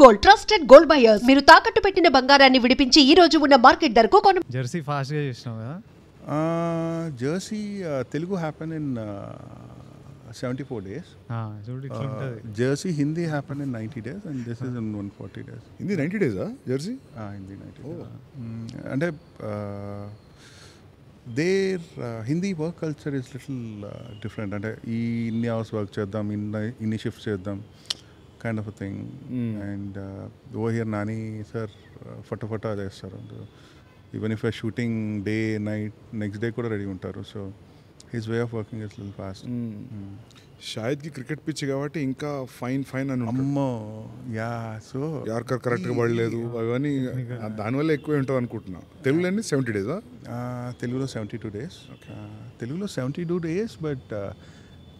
Gold trusted gold buyers మీరు తాకట్టు పెట్టిన బంగారాన్ని విడిపించి ఈ రోజు ఉన్న మార్కెట్ ధరకు కొను. జెర్సీ ఫాస్ట్ గా చేసినావు కదా. Jersey Telugu happen in 74 days. చూడు ఇట్లా ఉంటది. Jersey Hindi happen in 90 days and this is in 140 days. Hindi 90 days jersey Hindi 90 days. అంటే there Hindi work culture is little different. అంటే ఇన్ని అవర్స్ వర్క్ చేద్దాం, ఇన్ని షిఫ్ట్స్ చేద్దాం kind of thing. And oh here Nani sir ఫటాఫటా చేస్తారు. Even if shooting day night next day కూడా ready ఉంటారు. So his way of working is little fast. షాహిద్కి క్రికెట్ పిచ్ కాబట్టి ఇంకా ఫైన్ అని అమ్మో యా. సో యార్కర్ కరెక్ట్గా పడలేదు అవన్నీ దానివల్ల ఎక్కువ ఉంటుంది అనుకుంటున్నా. తెలుగులో 70 days. తెలుగులో 72 days. తెలుగులో 72 days, but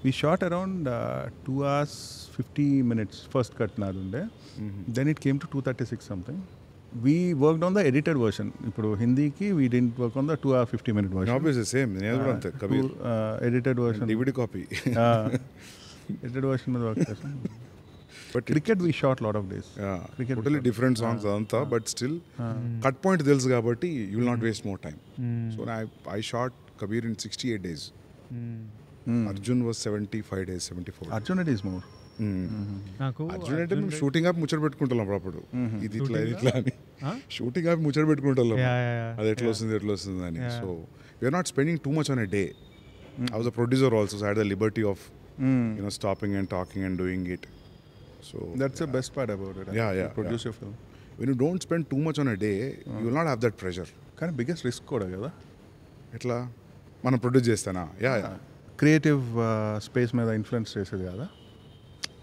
we shot around 2 hours 50 minutes first cut naadunde. Then it came to 236 something. We worked on the edited version. Ippudu hindi ki we didn't work on the 2 hour 50 minute version. Obviously same nenu kuda ante kabir edited version DVD copy edited version మీద work chesam. But cricket we shot lot of days. Cricket totally different songs adantha, but still cut point telusu kabatti you will not waste more time. So I shot Kabir in 68 days. Arjun was 75 days, 74. Arjun it is more. నాకు అర్జున్ అంటే మేము shooting ఆపి ముచ్చట పెట్టుకుంటాం అప్పుడు. ఇది ఇట్లా అని షూటింగ్ ఆపి ముచ్చట పెట్టుకుంటాం అది ఎట్లా వస్తుంది అని. So we're not spending too much on a day. I was a producer also, so I had the liberty of stopping and talking and doing it. So that's the best part about it. Produce your film. When you don't spend too much on a day you will not have that pressure. కానీ biggest risk కూడా కదా. ఎట్లా మనం produce చేస్తానా? Creative space మీద influence చేసేది కదా.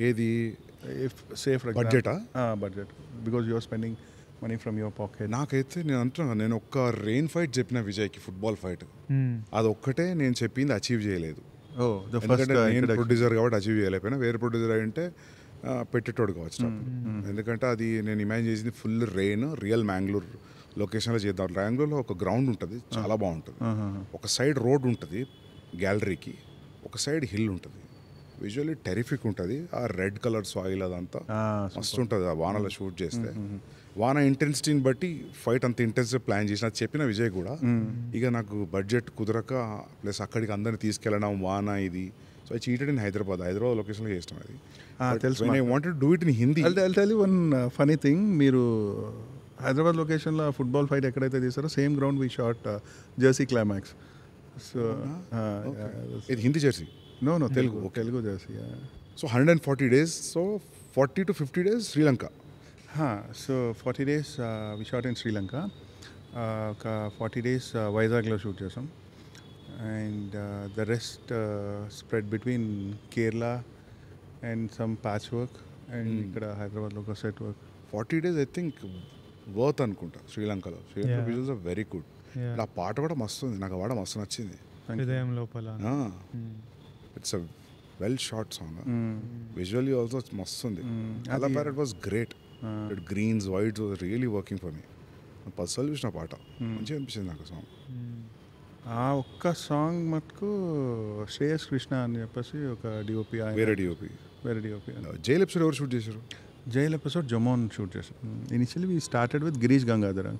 ఏది safe budget because you're spending money from your pocket. నాకైతే నేను అంటున్నా, నేను ఒక్క రెయిన్ ఫైట్ చెప్పిన విజయ్కి, ఫుట్బాల్ ఫైట్, అది ఒక్కటే నేను చెప్పింది అచీవ్ చేయలేదు. ఎందుకంటే నేను ప్రొడ్యూసర్ కాబట్టి అచీవ్ చేయలేకపోయినా. వేరే ప్రొడ్యూసర్ అంటే పెట్టేటోడు కావచ్చు. ఎందుకంటే అది నేను ఇమాజిన్ చేసింది ఫుల్ రెయిన్, రియల్ మ్యాంగ్లూర్ లొకేషన్లో చేద్దాం. మ్యాంగ్లూర్లో ఒక గ్రౌండ్ ఉంటుంది, చాలా బాగుంటుంది. ఒక సైడ్ రోడ్ ఉంటుంది గ్యాలరీకి, ఒక సైడ్ హిల్ ఉంటుంది. విజువల్లీ టెరిఫిక్ ఉంటుంది. ఆ రెడ్ కలర్ సాయిల్ అదంతా మస్తు ఉంటుంది. ఆ వానలో షూట్ చేస్తే వాన ఇంటెన్సిటీని బట్టి ఫైట్ అంత ఇంటెన్సివ్ ప్లాన్ చేసిన చెప్పిన విజయ్ కూడా. ఇక నాకు బడ్జెట్ కుదరక, ప్లస్ అక్కడికి అందరిని తీసుకెళ్ళడం, వాన ఇది. So I cheated in Hyderabad లొకేషన్లో చేస్తాం అది. తెలుసు. I wanted to do it in Hindi. I'll tell you one funny thing. మీరు హైదరాబాద్ లొకేషన్లో ఫుట్బాల్ ఫైట్ ఎక్కడైతే తీసారో same ground we shot jersey climax. So ఇది Hindi jersey? No, Telugu jersey. So 140 days, so 40 to 50 days Sri Lanka. So 40 days we shot in Sri Lanka. 40 days వైజాగ్లో shoot చేసాం. And the rest spread between Kerala and some patch work and ఇక్కడ హైదరాబాద్లో ఒక set work. 40 days I think worth అనుకుంటా శ్రీలంకలో. Sri Lanka visuals are very good. ఆ పాట కూడా మస్తు ఉంది, నాకు ఆ పాట మస్తు నచ్చింది. హృదయం లోపల. It's a well shot song. Visually also మస్తు ఉంది. All of it was great. That greens, whites was really working for me. Personal చూసిన పాట మంచిగా అనిపించింది నాకు సాంగ్. ఆ ఒక్క సాంగ్ మటుకు శ్రేయస్ కృష్ణ అని చెప్పేసి ఒక డిఓపి, వేరే డిఓపి. జైల్ ఎపిసోడ్ ఎవరు షూట్ చేశారు? జైల్ ఎపిసోడ్ జమోన్ షూట్ చేశారు. Initially we started with Girish Gangadhar.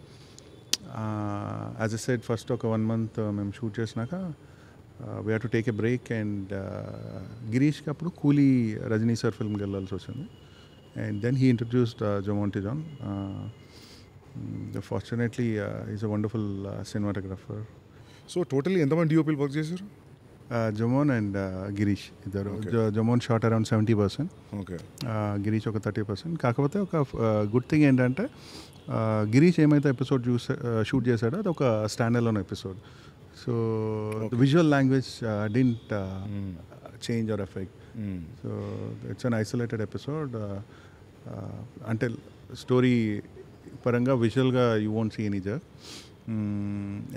As a said first ఒక 1 month మేము షూట్ చేసినాక we had to take a break and గిరీష్కి అప్పుడు కూలీ రజనీ సార్ ఫిల్మ్కి వెళ్ళాల్సి వచ్చింది. And then he introduced Jamonti John. Fortunately he's a wonderful cinematographer. So totally ఎంతమంది డిఓపీలు work చేశారు? Jamon and Girish ఇద్దరు. Jamon shot around 70%. Okay. Girish ఒక 30%. కాకపోతే ఒక గుడ్ థింగ్ ఏంటంటే గిరీష్ ఏమైతే ఎపిసోడ్ షూట్ చేశాడో అది ఒక stand alone episode. So the visual language didn't change or affect. So it's an isolated episode. Until story paranga visual ga you won't see any jerk.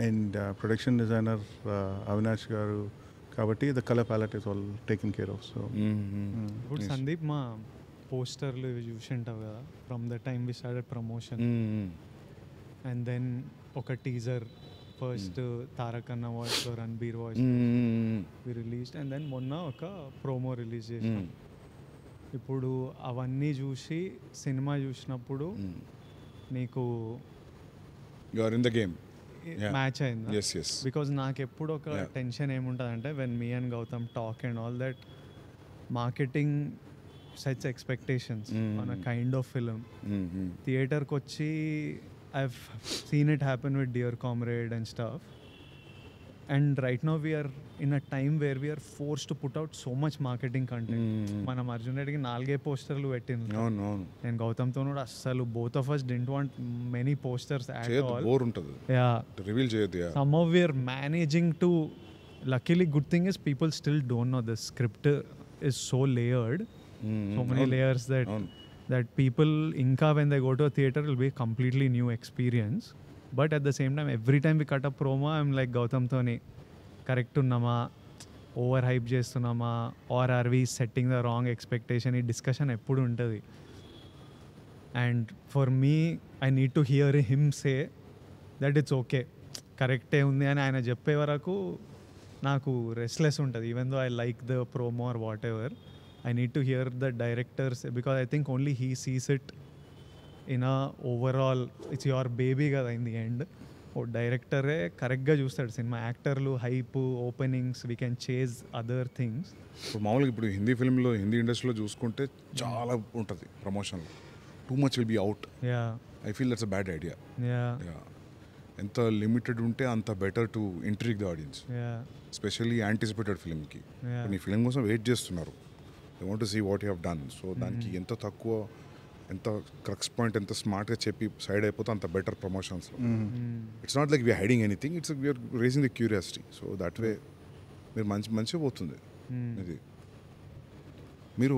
And production designer Avinash garu kabatti the color palette is all taken care of. So ఇప్పుడు సందీప్ మా పోస్టర్లు చూసి ఉంటావు కదా, from the time we started promotion and then ఒక teaser first Tarak అన్న వాయిస్లో Ranbir voice we released and then మొన్న ఒక ప్రోమో రిలీజ్ చేసాం. ఇప్పుడు అవన్నీ చూసి సినిమా చూసినప్పుడు నీకు you are in the game. Match అయిందా? Yes yes. బికాజ్ నాకు ఎప్పుడు ఒక టెన్షన్ ఏముంటుంది అంటే when me and Gautam talk and all that marketing sets expectations on a kind of film. థియేటర్కి వచ్చి I seen it happen with dear comrade and stuff. And right now we are in a time where we are forced to put out so much marketing content. మనం అర్జున్ రెడ్డికి 4 పోస్టర్లు పెట్టింది. అవును. నేను గౌతమ్తో కూడా అస్సలు both of us didn't want many posters at all. Bore ఉంటుంది. Yeah. Reveal చేయొద్దు. Somehow we are managing to. Luckily, good thing is people still don't know the script is so layered. So many layers that people ఇంకా when they go to a theater will be a completely new experience. But at the same time, every time we cut a promo, I'm like, గౌతమ్తోని correct ఉన్నామా, over hype చేస్తున్నామా, are are we setting the wrong expectation, ఈ discussion ఎప్పుడు ఉంటుంది. And for me I need to hear him say that it's okay, కరెక్టే ఉంది అని ఆయన చెప్పే వరకు నాకు రెస్ట్లెస్ ఉంటుంది. Even though I like the promo or whatever, I need to hear the directors because I think only he sees it in a overall. It's your baby కదా in the end. ఓ డైరెక్టరే కరెక్ట్గా చూస్తాడు cinema. యాక్టర్లు hype, openings, we can chase other things. ఇప్పుడు మామూలుగా ఇప్పుడు హిందీ ఫిల్మ్లో, హిందీ ఇండస్ట్రీలో చూసుకుంటే చాలా ఉంటుంది ప్రమోషన్లో. Too much will be out. I feel that's a bad idea. ఎంత లిమిటెడ్ ఉంటే అంత better to intrigue the audience, especially anticipated ఫిల్మ్కి. నీ ఫిల్మ్ కోసం వెయిట్ చేస్తున్నారు, they want to see what you have done. So దానికి ఎంత తక్కువ, ఎంత క్రక్స్ పాయింట్, ఎంత స్మార్ట్గా చెప్పి సైడ్ అయిపోతే అంత బెటర్ ప్రమోషన్స్లో. It's not like we are hiding anything, it's we are racing the curiosity. So that way మీరు మంచిగా పోతుంది ఇది. మీరు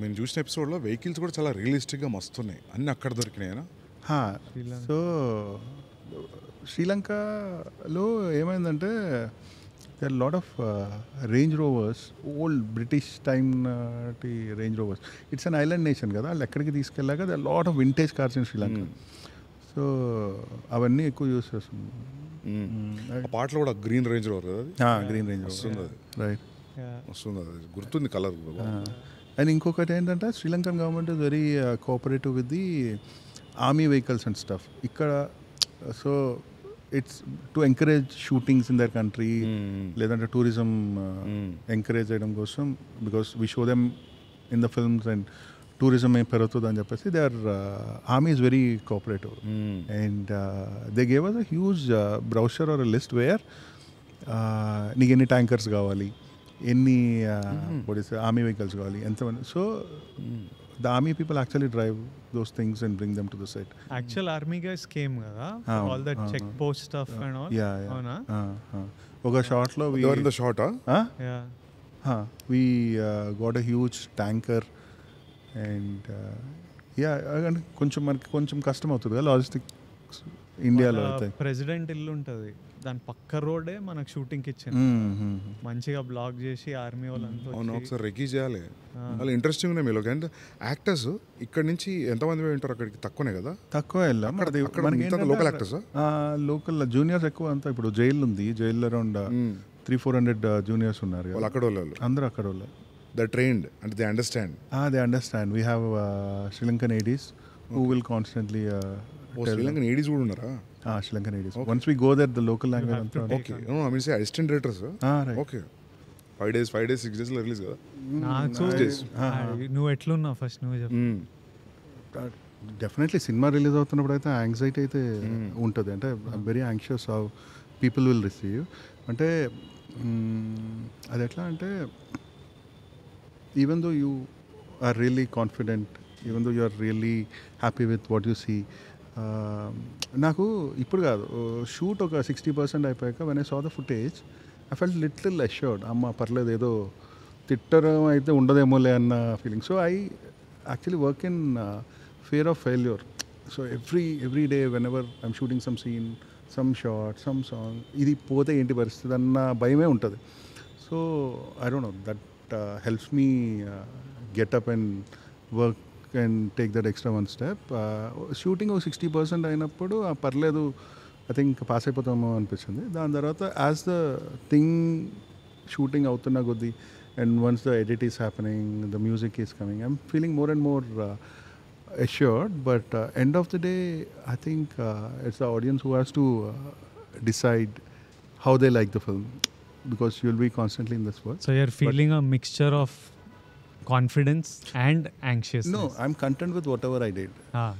మేము చూసిన ఎపిసోడ్లో వెహికల్స్ కూడా చాలా రియలిస్టిక్గా మస్తున్నాయి, అన్నీ అక్కడ దొరికినాయనా? సో శ్రీలంకలో ఏమైందంటే there are a lot of Range Rovers, old British time Range Rovers. It's an island nation కదా, వాళ్ళు ఎక్కడికి తీసుకెళ్ళాక there are a lot of vintage cars in Sri Lanka. So అవన్నీ ఎక్కువ యూస్ చేస్తుంది. పాటలో కూడా గ్రీన్ రేంజ్ రోవర్ కదా, green range వస్తుంది అది. రైట్, వస్తుంది అది, గుర్తుంది కలర్. అండ్ ఇంకొకటి ఏంటంటే Sri Lankan government is very cooperative with the army vehicles and stuff ఇక్కడ. So it's to encourage shootings in their country, లేదంటే టూరిజం ఎంకరేజ్ చేయడం కోసం, because we show them in the films and tourism ఏం పెరుగుతుంది అని చెప్పేసి they are army is very cooperative. And they gave us a huge brochure or list where నీకు ఎన్ని tankers కావాలి, ఎన్ని ఆర్మీ వెహికల్స్ కావాలి, ఎంతమంది. So the army people actually drive those things and bring them to the set. Actual army guys came kada, all that check post stuff and all. Avuna oka shot lo we in the shot we got a huge tanker and కొంచెం కష్టం అవుతుంది కదా logistics ఇండియాలో. అయితే president ఇల్లు ఉంటుంది, దాని పక్క రోడే మనకు షూటింగ్కి ఇచ్చింది, మంచిగా బ్లాక్ చేసి ఆర్మీ వాళ్ళంతా. అవును, ఒకసారి రెక్కీ చేయాలి. వాళ్ళు ఇంట్రెస్టింగ్ ఉన్నాయి మీలో. అండ్ యాక్టర్స్ ఇక్కడ నుంచి ఎంతమంది ఉంటారు అక్కడికి? తక్కువనే కదా, తక్కువ వెళ్ళాం. లోకల్ యాక్టర్స్, లోకల్ జూనియర్స్ ఎక్కువ అంతా. ఇప్పుడు జైలు ఉంది, జైల్లో అరౌండ్ 300-400 జూనియర్స్ ఉన్నారు. వాళ్ళు అక్కడ వాళ్ళు, అందరూ అక్కడ వాళ్ళు. They trained and they understand. They understand. We have Sri Lankan ADs who will constantly Sri Lankan ADs కూడా ఉన్నారా? Sri Lankan ADs. Once we go there, the local language అంతా. Okay. No, I mean say assistant directors. Right. Okay. 5 days, 6 days లో release కదా. నువ్వు ఎట్లున్నావు first నువ్వు చెప్పు. Definitely cinema release అవుతున్నప్పుడు అయితే యాంగ్జైటీ అయితే ఉంటుంది. అంటే very anxious how people will receive. అంటే అది ఎట్లా అంటే even though you are really confident, even though you are really happy with what you see. నాకు ఇప్పుడు కాదు, షూట్ ఒక 60% అయిపోయాక when I saw the footage I felt little assured. అమ్మ పర్లేదు, ఏదో తిట్టడం అయితే ఉండదేమోలే అన్న feeling. So I actually work in fear of failure. So every day whenever I'm shooting some scene, some short, some song, ఇది పోతే ఏంటి పరిస్థితి అన్న భయమే ఉంటుంది. So I don't know, that helps me get up and work and take that extra one step. Shooting ఒక 60% అయినప్పుడు పర్లేదు, ఐ థింక్ పాస్ అయిపోతామో అనిపించింది. దాని తర్వాత యాజ్ ద థింగ్ షూటింగ్ అవుతున్న కొద్దీ and once the edit is happening, the music is coming, I'm feeling more and more assured. But end of the day, I think it's the audience who has to decide how they like the film, because you'll be constantly in this world. So you're feeling a mixture of confidence and anxiousness. No, I'm content with whatever I did.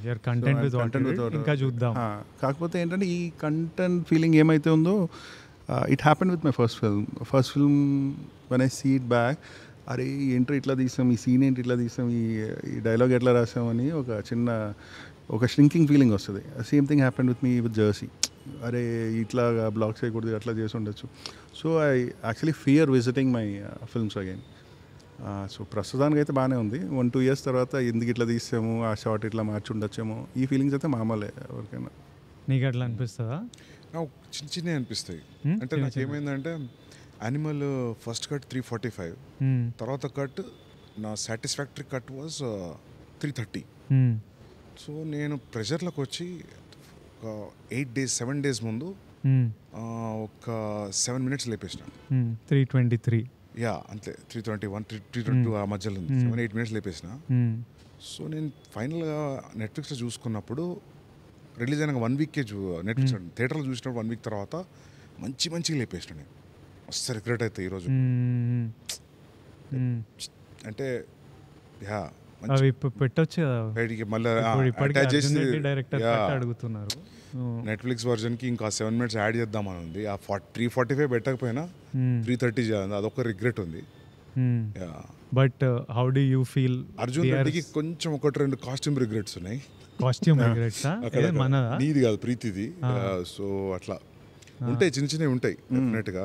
you're content So I'm with what content you with did. what- ఇంకా చూద్దాం. కాకపోతే ఏంటంటే ఈ content feeling ఏమైతే ఉందో it happen with my first film one I see it back, అరే ఈ entry ఇట్లా తీసాం, ఈ సీన్ ఏంటి ఇట్లా తీసాం, ఈ డైలాగ్ ఎట్లా రాసామని ఒక షింకింగ్ ఫీలింగ్ వస్తుంది. Same thing happen with me with Jersey. అరే ఇట్లా బ్లాక్ చేయకూడదు, అట్లా చేసి ఉండొచ్చు. So I actually fear visiting my films again. So ప్రస్తుతానికి అయితే బాగానే ఉంది. 1-2 years తర్వాత ఎందుకు ఇట్లా తీసాము, ఆ షార్ట్ ఇట్లా మార్చి ఉండొచ్చేమో, ఈ ఫీలింగ్స్ అయితే మామూలే ఎవరికైనా. నీకు అట్లా అనిపిస్తుందా? నాకు చిన్న అనిపిస్తాయి. అంటే నాకు ఏమైందంటే యానిమల్ ఫస్ట్ కట్ 345, తర్వాత కట్ నా సాటిస్ఫాక్టరీ కట్ వాజ్ 330. సో నేను ప్రెషర్లోకి వచ్చి ఒక 7 days ముందు ఒక 7 minutes లేపేసిన. 323 అంతే 321 322 ఆ మధ్యలో 7-8 minutes లేపేసిన. సో నేను ఫైనల్గా నెట్ఫ్లిక్స్లో చూసుకున్నప్పుడు రిలీజ్ అయిన 1 week నెట్ఫ్లిక్స్ థియేటర్లో చూసినప్పుడు 1 week తర్వాత మంచిగా లేపేసిన. నేను మస్తు రిగ్రెట్ అవుతాయి ఈరోజు. అంటే అవి పెట్టొచ్చు కదా మళ్ళీ డైరెక్టర్ అడుగుతున్నారు. నెట్ఫ్లిక్స్ వర్జన్కి ఇంకా 7 minutes యాడ్ చేద్దామని ఉంది. ఆ 345 పెట్టకపోయినా 330 చేయాలి, అదొక రిగ్రెట్ ఉంది. But how do you feel? Arjun రెడ్డికి కొంచెం 1-2 కాస్ట్యూమ్ రిగ్రెట్స్ ఉన్నాయి. కాస్ట్యూమ్ రిగ్రెట్స్ నీది కాదు, ప్రీతిది. సో అట్లా ఉంటాయి, చిన్నవి ఉంటాయి డెఫినెట్గా.